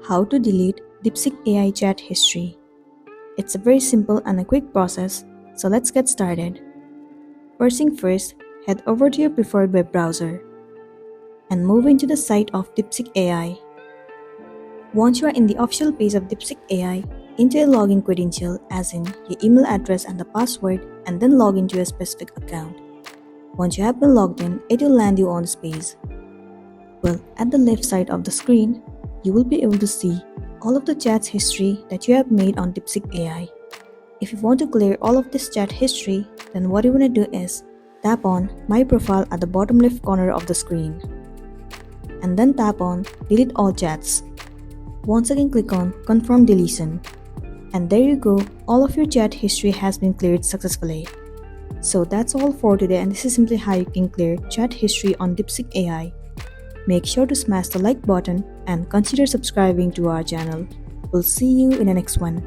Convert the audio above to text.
How to delete DeepSeek AI chat history. It's a very simple and a quick process, so let's get started. First thing first, head over to your preferred web browser and move into the site of DeepSeek AI. Once you are in the official page of DeepSeek AI, enter a login credential as in your email address and the password, and then log into a specific account. Once you have been logged in, it will land you on this page. Well, at the left side of the screen, you will be able to see all of the chats history that you have made on DeepSeek AI. If you want to clear all of this chat history, then what you want to do is tap on My Profile at the bottom left corner of the screen. And then tap on Delete All Chats. Once again click on Confirm Deletion. And there you go, all of your chat history has been cleared successfully. So that's all for today, and this is simply how you can clear chat history on DeepSeek AI. Make sure to smash the like button and consider subscribing to our channel. We'll see you in the next one.